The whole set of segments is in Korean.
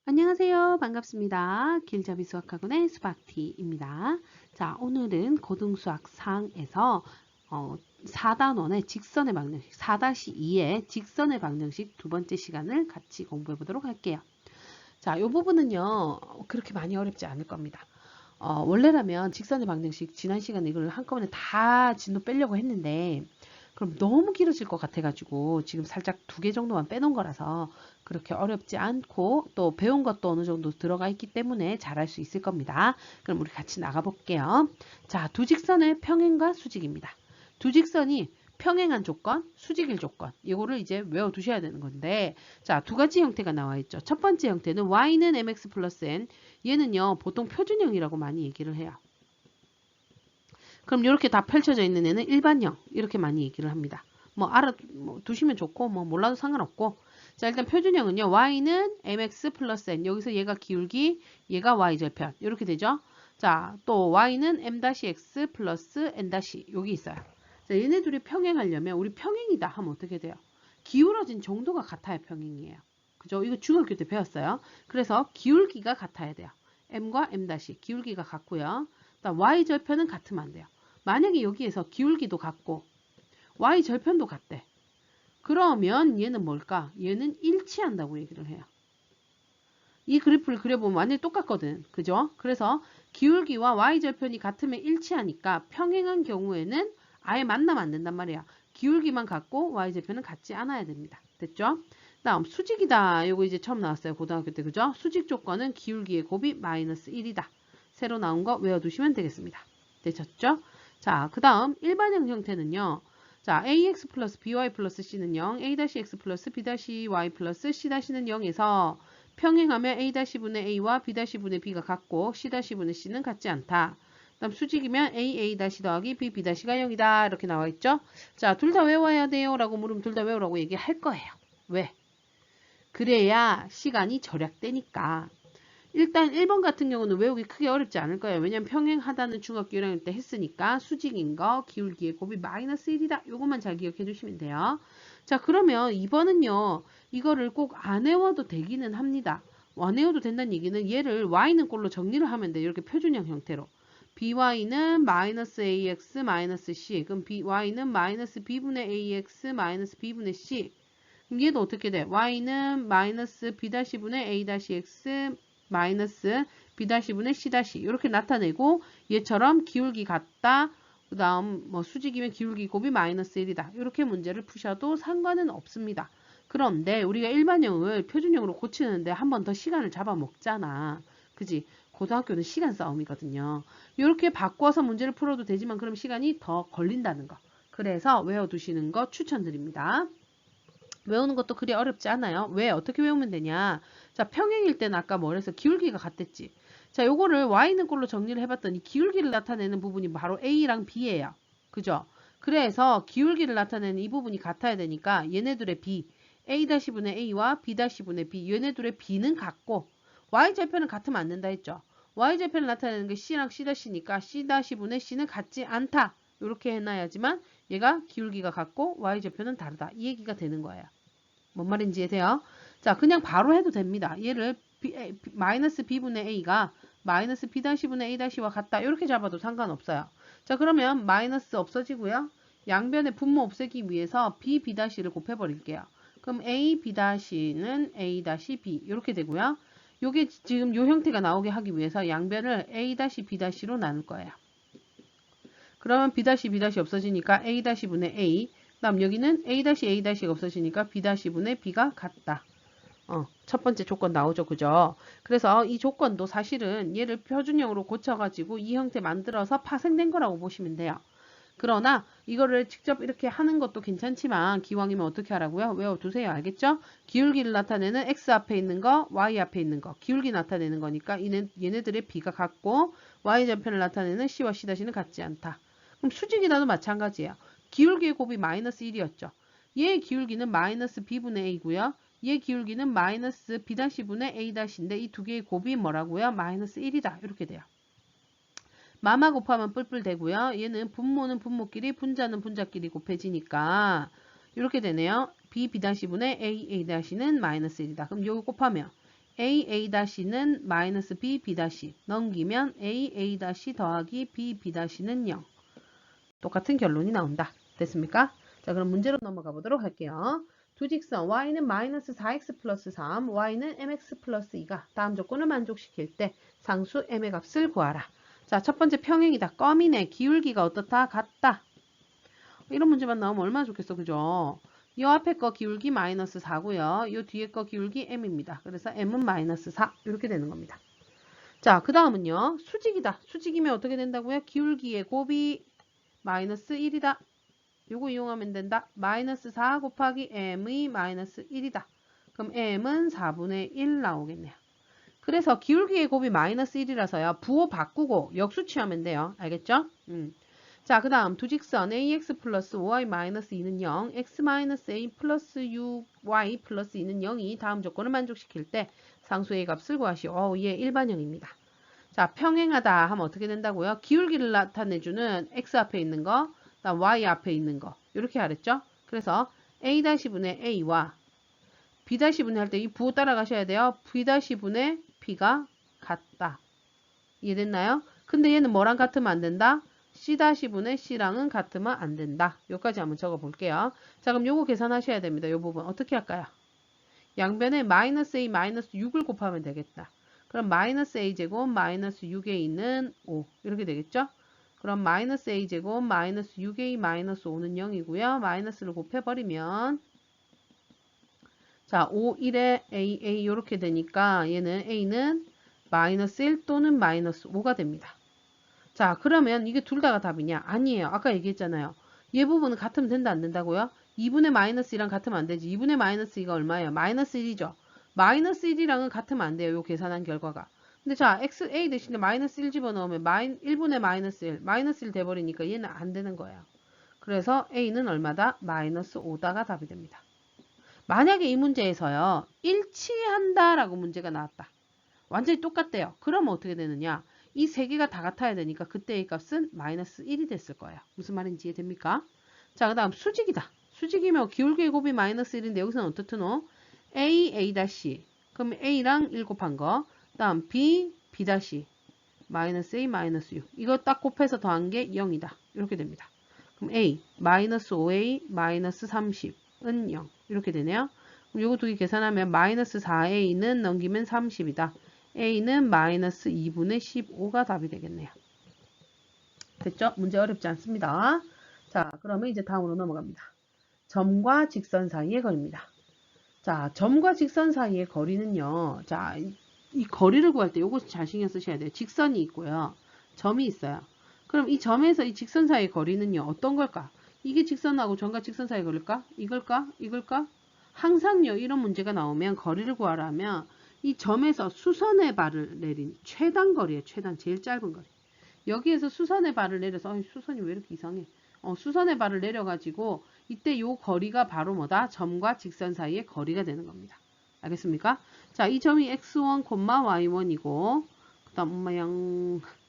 안녕하세요. 반갑습니다. 길잡이 수학학원의 수박티입니다. 자, 오늘은 고등수학 상에서 4단원의 직선의 방정식 4-2의 직선의 방정식 두 번째 시간을 같이 공부해 보도록 할게요. 자, 이 부분은요, 그렇게 많이 어렵지 않을 겁니다. 원래라면 직선의 방정식 지난 시간에 이걸 한꺼번에 다 진도 빼려고 했는데 그럼 너무 길어질 것 같아가지고 지금 살짝 2개 정도만 빼놓은 거라서 그렇게 어렵지 않고 또 배운 것도 어느 정도 들어가 있기 때문에 잘할 수 있을 겁니다. 그럼 우리 같이 나가 볼게요. 자, 두 직선의 평행과 수직입니다. 두 직선이 평행한 조건, 수직일 조건 이거를 이제 외워두셔야 되는 건데 자, 두 가지 형태가 나와 있죠. 첫 번째 형태는 y는 mx 플러스 n 얘는요 보통 표준형이라고 많이 얘기를 해요. 그럼 이렇게 다 펼쳐져 있는 애는 일반형 이렇게 많이 얘기를 합니다. 뭐 두시면 좋고 뭐 몰라도 상관없고 자 일단 표준형은요 y는 mx 플러스 n 여기서 얘가 기울기 얘가 y절편 이렇게 되죠. 자 또 y는 m-x 플러스 n- 여기 있어요. 자 얘네 둘이 평행하려면 우리 평행이다 하면 어떻게 돼요? 기울어진 정도가 같아야 평행이에요. 그죠? 이거 중학교 때 배웠어요. 그래서 기울기가 같아야 돼요. m과 m- 기울기가 같고요. y절편은 같으면 안 돼요. 만약에 여기에서 기울기도 같고 y절편도 같대. 그러면 얘는 뭘까? 얘는 일치한다고 얘기를 해요. 이 그래프를 그려보면 완전히 똑같거든. 그죠? 그래서 기울기와 y절편이 같으면 일치하니까 평행한 경우에는 아예 만나면 안 된단 말이야. 기울기만 같고 y절편은 같지 않아야 됩니다. 됐죠? 다음 수직이다. 요거 이제 처음 나왔어요. 고등학교 때. 그죠? 수직 조건은 기울기의 곱이 마이너스 1이다. 새로 나온 거 외워두시면 되겠습니다. 되셨죠? 자, 그 다음 일반형 형태는요. 자, ax 플러스 by 플러스 c는 0, a-x 플러스 b-y 플러스 c-는 0에서 평행하면 a-분의 a와 b-분의 b가 같고 c-분의 c는 같지 않다. 그다음 수직이면 a 더하기 b b가 0이다. 이렇게 나와 있죠. 자, 둘 다 외워야 돼요. 라고 물으면 둘 다 외우라고 얘기할 거예요. 왜? 그래야 시간이 절약되니까. 일단 1번 같은 경우는 외우기 크게 어렵지 않을 거예요. 왜냐면 평행하다는 중학교 1학년 때 했으니까 수직인 거 기울기의 곱이 마이너스 1이다. 요것만 잘 기억해 주시면 돼요. 자 그러면 2번은요. 이거를 꼭 안 외워도 되기는 합니다. 안 외워도 된다는 얘기는 얘를 y는 꼴로 정리를 하면 돼요. 이렇게 표준형 형태로. by는 마이너스 ax 마이너스 c 그럼 y는 마이너스 b분의 ax 마이너스 b분의 c 그럼 얘도 어떻게 돼? y는 마이너스 b-분의 a-x 마이너스 b-분의 c- 이렇게 나타내고 얘처럼 기울기 같다. 그 다음 뭐 수직이면 기울기 곱이 마이너스 1이다. 이렇게 문제를 푸셔도 상관은 없습니다. 그런데 우리가 일반형을 표준형으로 고치는데 한 번 더 시간을 잡아먹잖아. 그지? 고등학교는 시간 싸움이거든요. 이렇게 바꿔서 문제를 풀어도 되지만 그럼 시간이 더 걸린다는 거. 그래서 외워두시는 거 추천드립니다. 외우는 것도 그리 어렵지 않아요. 왜? 어떻게 외우면 되냐? 자, 평행일 때는 아까 뭐래서 기울기가 같댔지. 자, 요거를 y는 꼴로 정리를 해봤더니 기울기를 나타내는 부분이 바로 a랑 b예요. 그죠? 그래서 기울기를 나타내는 이 부분이 같아야 되니까 얘네들의 b, a-분의 a와 b-분의 b, 얘네들의 b는 같고 y절편은 같으면 안 된다 했죠. y절편을 나타내는 게 c랑 c-니까 c-분의 c는 같지 않다. 이렇게 해놔야지만 얘가 기울기가 같고 y절편은 다르다. 이 얘기가 되는 거예요. 뭔 말인지 이해돼요? 자, 그냥 바로 해도 됩니다. 얘를 마이너스 b분의 a가 마이너스 b-분의 a-와 같다. 이렇게 잡아도 상관없어요. 자, 그러면 마이너스 없어지고요. 양변의 분모 없애기 위해서 b, b-를 곱해버릴게요. 그럼 a, b-는 a-b 이렇게 되고요. 요게 지금 요 형태가 나오게 하기 위해서 양변을 a, b-로 나눌 거예요. 그러면 b, b- 없어지니까 a-분의 a 그다음 여기는 a-가 없어지니까 b-분의 b가 같다. 첫 번째 조건 나오죠. 그죠? 그래서 이 조건도 사실은 얘를 표준형으로 고쳐가지고 이 형태 만들어서 파생된 거라고 보시면 돼요. 그러나 이거를 직접 이렇게 하는 것도 괜찮지만 기왕이면 어떻게 하라고요? 외워두세요. 알겠죠? 기울기를 나타내는 x 앞에 있는 거, y 앞에 있는 거. 기울기 나타내는 거니까 얘네들의 b가 같고 y절편을 나타내는 c와 c-는 같지 않다. 그럼 수직이라도 마찬가지예요. 기울기의 곱이 마이너스 1이었죠. 얘의 기울기는 마이너스 b분의 a고요. 얘 기울기는 마이너스 b-분의 a-인데 이 두 개의 곱이 뭐라고요? 마이너스 1이다. 이렇게 돼요. 마마 곱하면 뿔뿔 되고요. 얘는 분모는 분모끼리 분자는 분자끼리 곱해지니까 이렇게 되네요. b, b-분의 a, a-는 마이너스 1이다. 그럼 이거 곱하면 AA-는 마이너스 B, B- 넘기면 AA- 더하기 B, B-는 0. 똑같은 결론이 나온다. 됐습니까? 자, 그럼 문제로 넘어가 보도록 할게요. 두 직선 y는 마이너스 4x 플러스 3, y는 mx 플러스 2가 다음 조건을 만족시킬 때 상수 m의 값을 구하라. 자, 첫 번째 평행이다. 껌이네. 기울기가 어떻다? 같다. 이런 문제만 나오면 얼마나 좋겠어. 그죠? 이 앞에 거 기울기 마이너스 4고요. 이 뒤에 거 기울기 m입니다. 그래서 m은 마이너스 4 이렇게 되는 겁니다. 자, 그 다음은요. 수직이다. 수직이면 어떻게 된다고요? 기울기의 곱이 마이너스 1이다. 요거 이용하면 된다. 마이너스 4 곱하기 m의 마이너스 1이다. 그럼 m은 4분의 1 나오겠네요. 그래서 기울기의 곱이 마이너스 1이라서요. 부호 바꾸고 역수 취하면 돼요. 알겠죠? 자, 그 다음 두 직선 ax 플러스 5y 마이너스 2는 0, x 마이너스 a 플러스 6y 플러스 2는 0이 다음 조건을 만족시킬 때 상수의 값을 구하시오. 얘 일반형입니다. 자, 평행하다 하면 어떻게 된다고요? 기울기를 나타내주는 x 앞에 있는 거, 그다음 y 앞에 있는 거 이렇게 하랬죠? 그래서 a-분의 a와 b-분의 할 때 이 부호 따라가셔야 돼요. b-분의 b가 같다. 이해됐나요? 근데 얘는 뭐랑 같으면 안 된다? c-분의 c랑은 같으면 안 된다. 여기까지 한번 적어 볼게요. 자, 그럼 요거 계산하셔야 됩니다. 요 부분 어떻게 할까요? 양변에 마이너스 a 마이너스 6을 곱하면 되겠다. 그럼 마이너스 a제곱 마이너스 6a는 5 이렇게 되겠죠? 그럼 마이너스 a제곱 마이너스 6a 마이너스 5는 0이고요. 마이너스를 곱해버리면 자 5, 1에 a, a 이렇게 되니까 얘는 a는 마이너스 1 또는 마이너스 5가 됩니다. 자 그러면 이게 둘 다가 답이냐? 아니에요. 아까 얘기했잖아요. 얘 부분은 같으면 된다 안 된다고요? 2분의 마이너스 2랑 같으면 안 되지. 2분의 마이너스 2가 얼마예요? 마이너스 1이죠. 마이너스 1이랑은 같으면 안 돼요. 요 계산한 결과가. 근데 자 x, a 대신에 마이너스 1 집어넣으면 1분의 마이너스 1, 마이너스 1 돼버리니까 얘는 안 되는 거예요. 그래서 a는 얼마다? 마이너스 5다가 답이 됩니다. 만약에 이 문제에서요. 일치한다라고 문제가 나왔다. 완전히 똑같대요. 그러면 어떻게 되느냐? 이 세 개가 다 같아야 되니까 그때의 값은 마이너스 1이 됐을 거예요. 무슨 말인지 이해됩니까? 자, 그 다음 수직이다. 수직이면 기울기의 곱이 마이너스 1인데 여기서는 어떻노? a, a-. 그럼 a랑 1 곱한 거. 그 다음 b, b-. 마이너스 a, 마이너스 6. 이거 딱 곱해서 더한 게 0이다. 이렇게 됩니다. 그럼 a, 마이너스 5a, 마이너스 30은 0. 이렇게 되네요. 그럼 요거 두 개 계산하면 마이너스 4a는 넘기면 30이다. a는 마이너스 2분의 15가 답이 되겠네요. 됐죠? 문제 어렵지 않습니다. 자, 그러면 이제 다음으로 넘어갑니다. 점과 직선 사이의 거리입니다. 자, 점과 직선 사이의 거리는요. 자, 이 거리를 구할 때 요거 잘 신경 쓰셔야 돼요. 직선이 있고요. 점이 있어요. 그럼 이 점에서 이 직선 사이의 거리는요. 어떤 걸까? 이게 직선하고 점과 직선 사이의 거리일까? 이걸까? 이걸까? 항상요. 이런 문제가 나오면 거리를 구하라 하면 이 점에서 수선의 발을 내린 최단 거리예요. 최단 제일 짧은 거리. 여기에서 수선의 발을 내려서 수선이 왜 이렇게 이상해? 수선의 발을 내려가지고 이때 요 거리가 바로 뭐다? 점과 직선 사이의 거리가 되는 겁니다. 알겠습니까? 자, 이 점이 x1, y1이고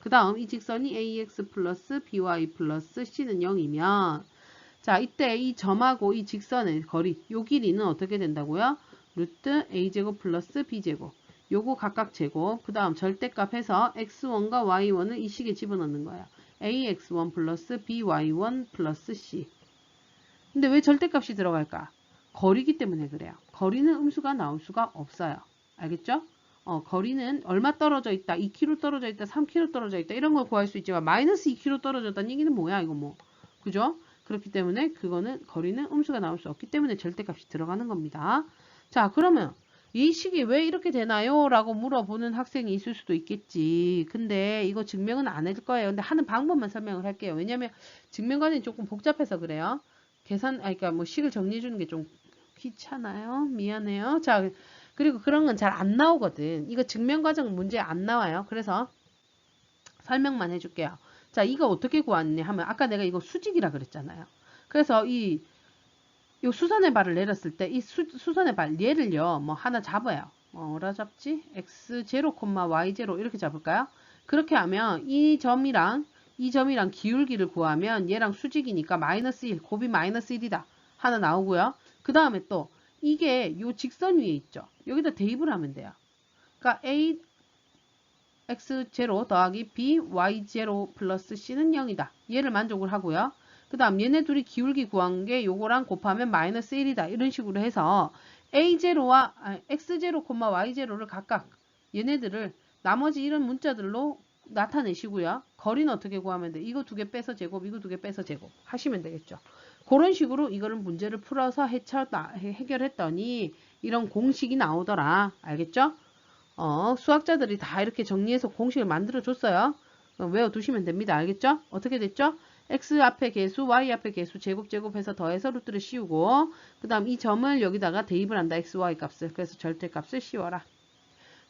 그 다음 이 직선이 ax 플러스 by 플러스 c는 0이면 자, 이때 이 점하고 이 직선의 거리, 요 길이는 어떻게 된다고요? 루트 a제곱 플러스 b제곱. 요거 각각 제곱. 그 다음 절대값 해서 x1과 y1을 이 식에 집어넣는 거예요. ax1 플러스 by1 플러스 c. 근데 왜 절대값이 들어갈까? 거리기 때문에 그래요. 거리는 음수가 나올 수가 없어요. 알겠죠? 거리는 얼마 떨어져 있다, 2km 떨어져 있다, 3km 떨어져 있다, 이런 걸 구할 수 있지만, 마이너스 2km 떨어졌다는 얘기는 뭐야, 이거 뭐. 그죠? 그렇기 때문에 거리는 음수가 나올 수 없기 때문에 절대값이 들어가는 겁니다. 자, 그러면 이 식이 왜 이렇게 되나요? 라고 물어보는 학생이 있을 수도 있겠지. 근데 이거 증명은 안 해줄 거예요. 근데 하는 방법만 설명을 할게요. 왜냐면 증명 과정이 조금 복잡해서 그래요. 그러니까 뭐 식을 정리해 주는 게 좀 귀찮아요. 미안해요. 자, 그리고 그런 건 잘 안 나오거든. 이거 증명 과정 문제 안 나와요. 그래서 설명만 해줄게요. 자, 이거 어떻게 구하느냐 하면 아까 내가 이거 수직이라 그랬잖아요. 그래서 이 수선의 발을 내렸을 때 이 수선의 발 얘를요. 뭐 하나 잡아요. 뭐라 잡지? x0, y0 이렇게 잡을까요? 그렇게 하면 이 점이랑 기울기를 구하면 얘랑 수직이니까 마이너스 1, 곱이 마이너스 1이다. 하나 나오고요. 그 다음에 또 이게 요 직선 위에 있죠. 여기다 대입을 하면 돼요. 그러니까 A x0 더하기 b y0 플러스 c는 0이다. 얘를 만족을 하고요. 그 다음 얘네 둘이 기울기 구한 게 요거랑 곱하면 마이너스 1이다. 이런 식으로 해서 a0와 x0, y0를 각각 얘네들을 나머지 이런 문자들로 나타내시고요. 거리는 어떻게 구하면 돼? 이거 두 개 빼서 제곱, 이거 두 개 빼서 제곱 하시면 되겠죠. 그런 식으로 이거를 문제를 풀어서 해결했더니 이런 공식이 나오더라. 알겠죠? 수학자들이 다 이렇게 정리해서 공식을 만들어 줬어요. 외워두시면 됩니다. 알겠죠? 어떻게 됐죠? x 앞에 개수, y 앞에 개수 제곱해서 더해서 루트를 씌우고 그 다음 이 점을 여기다가 대입을 한다. x, y 값을. 그래서 절대값을 씌워라.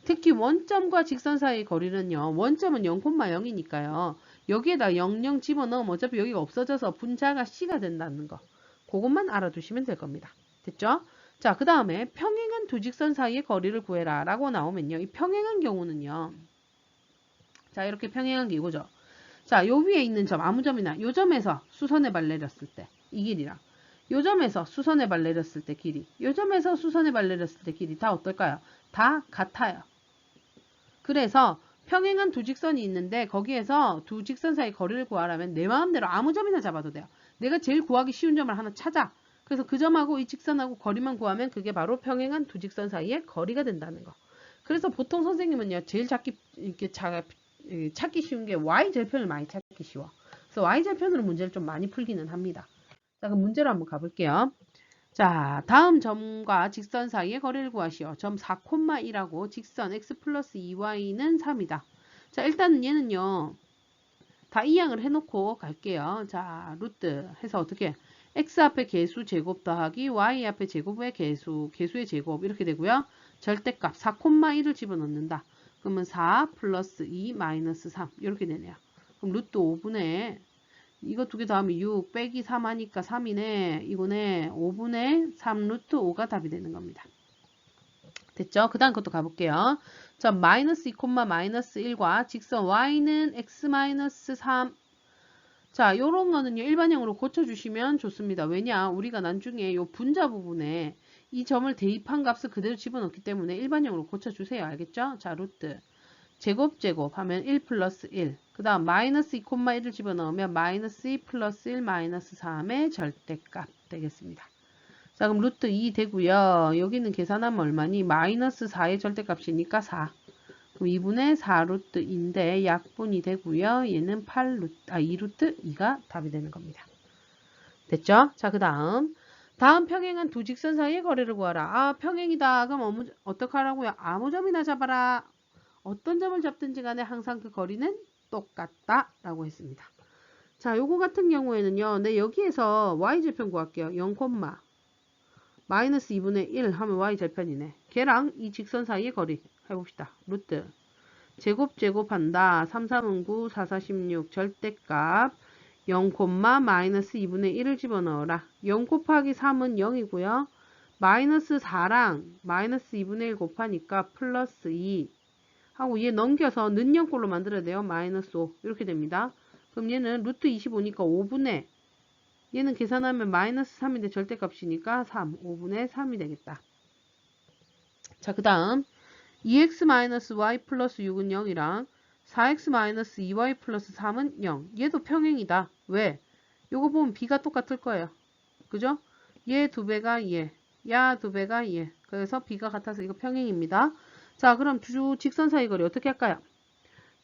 특히 원점과 직선 사이의 거리는요. 원점은 0,0이니까요. 여기에다 00 집어넣으면 어차피 여기가 없어져서 분자가 c가 된다는 거. 그것만 알아두시면 될 겁니다. 됐죠? 자, 그 다음에 평행한 두 직선 사이의 거리를 구해라 라고 나오면요. 이 평행한 경우는요. 자, 이렇게 평행한 게 이거죠. 자, 요 위에 있는 점, 아무 점이나 요 점에서 수선의 발 내렸을 때 이 길이랑 요 점에서 수선의 발 내렸을 때 길이, 요 점에서 수선의 발 내렸을 때 길이 다 어떨까요? 다 같아요. 그래서 평행한 두 직선이 있는데 거기에서 두 직선 사이 거리를 구하려면 내 마음대로 아무 점이나 잡아도 돼요. 내가 제일 구하기 쉬운 점을 하나 찾아. 그래서 그 점하고 이 직선하고 거리만 구하면 그게 바로 평행한 두 직선 사이의 거리가 된다는 거. 그래서 보통 선생님은요. 제일 찾기 쉬운 게 y절편을 많이 찾기 쉬워. 그래서 y절편으로 문제를 좀 많이 풀기는 합니다. 자, 그럼 문제로 한번 가볼게요. 자, 다음 점과 직선 사이의 거리를 구하시오. 점 4,1하고 직선 x 플러스 2y는 3이다. 자, 일단은 얘는요. 다 이항을 해놓고 갈게요. 자, 루트 해서 어떻게 x 앞에 개수 제곱 더하기 y 앞에 제곱의 개수의 제곱 이렇게 되고요. 절대값 4,1을 집어넣는다. 그러면 4 플러스 2 마이너스 3 이렇게 되네요. 그럼 루트 5분의 이거 두 개 더하면 6 빼기 3 하니까 3이네. 이거네. 5분의 3 루트 5가 답이 되는 겁니다. 됐죠? 그 다음 것도 가볼게요. 자, 마이너스 2, 마이너스 1과 직선 y는 x 마이너스 3. 자, 요런 거는요. 일반형으로 고쳐주시면 좋습니다. 왜냐? 우리가 나중에 요 분자 부분에 이 점을 대입한 값을 그대로 집어넣기 때문에 일반형으로 고쳐주세요. 알겠죠? 자, 루트. 제곱 하면 1 플러스 1. 그 다음 마이너스 2, 1을 집어넣으면 마이너스 2 플러스 1 마이너스 3의 절대값 되겠습니다. 자, 그럼 루트 2 되고요. 여기는 계산하면 얼마니? 마이너스 4의 절대값이니까 4. 그럼 2분의 4 루트 2인데 약분이 되고요. 얘는 2 루트 2가 답이 되는 겁니다. 됐죠? 자, 그 다음 평행한 두 직선 사이의 거리를 구하라. 아, 평행이다. 그럼 어떡하라고요? 아무 점이나 잡아라. 어떤 점을 잡든지 간에 항상 그 거리는 똑같다 라고 했습니다. 자, 요거 같은 경우에는요. 네, 여기에서 y절편 구할게요. 0, 마이너스 2분의 1 하면 y절편이네. 걔랑 이 직선 사이의 거리 해봅시다. 루트 제곱한다. 3, 3은 9, 4, 4, 16 절대값 0, 마이너스 2분의 1을 집어넣어라. 0 곱하기 3은 0이고요. 마이너스 4랑 마이너스 2분의 1 곱하니까 플러스 2 하고 얘 넘겨서 는영꼴로 만들어야 돼요. 마이너스 5 이렇게 됩니다. 그럼 얘는 루트 25니까 5분의 얘는 계산하면 마이너스 3인데 절대값이니까 3 5분의 3이 되겠다. 자, 그 다음 2x-y 플러스 6은 0이랑 4x-2y 플러스 3은 0. 얘도 평행이다. 왜? 요거 보면 b가 똑같을 거예요. 그죠? 얘 2배가 얘, 야 2배가 얘. 그래서 b가 같아서 이거 평행입니다. 자, 그럼 주 직선 사이 거리 어떻게 할까요?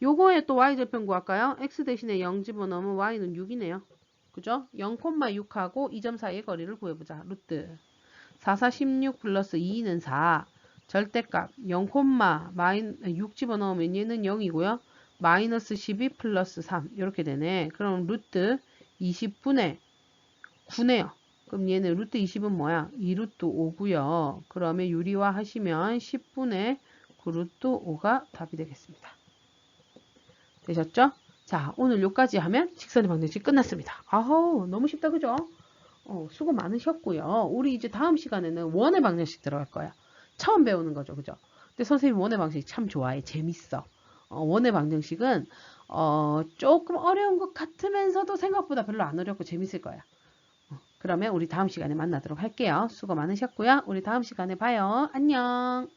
요거에 또 y절편 구할까요? x 대신에 0 집어넣으면 y는 6이네요. 그죠? 0,6하고 이 점 사이의 거리를 구해보자. 루트 4, 4, 16 플러스 2는 4. 절대값 0,6 집어넣으면 얘는 0이고요. 마이너스 12 플러스 3 이렇게 되네. 그럼 루트 20분의 9네요. 그럼 얘는 루트 20은 뭐야? 2루트 5고요. 그러면 유리화 하시면 10분의 9루트 5가 답이 되겠습니다. 되셨죠? 자, 오늘 여기까지 하면 직선의 방정식 끝났습니다. 아우, 너무 쉽다, 그죠? 수고 많으셨고요. 우리 이제 다음 시간에는 원의 방정식 들어갈 거야. 처음 배우는 거죠, 그죠? 근데 선생님 원의 방정식 참 좋아해. 재밌어. 원의 방정식은 조금 어려운 것 같으면서도 생각보다 별로 안 어렵고 재밌을 거야. 그러면 우리 다음 시간에 만나도록 할게요. 수고 많으셨고요. 우리 다음 시간에 봐요. 안녕.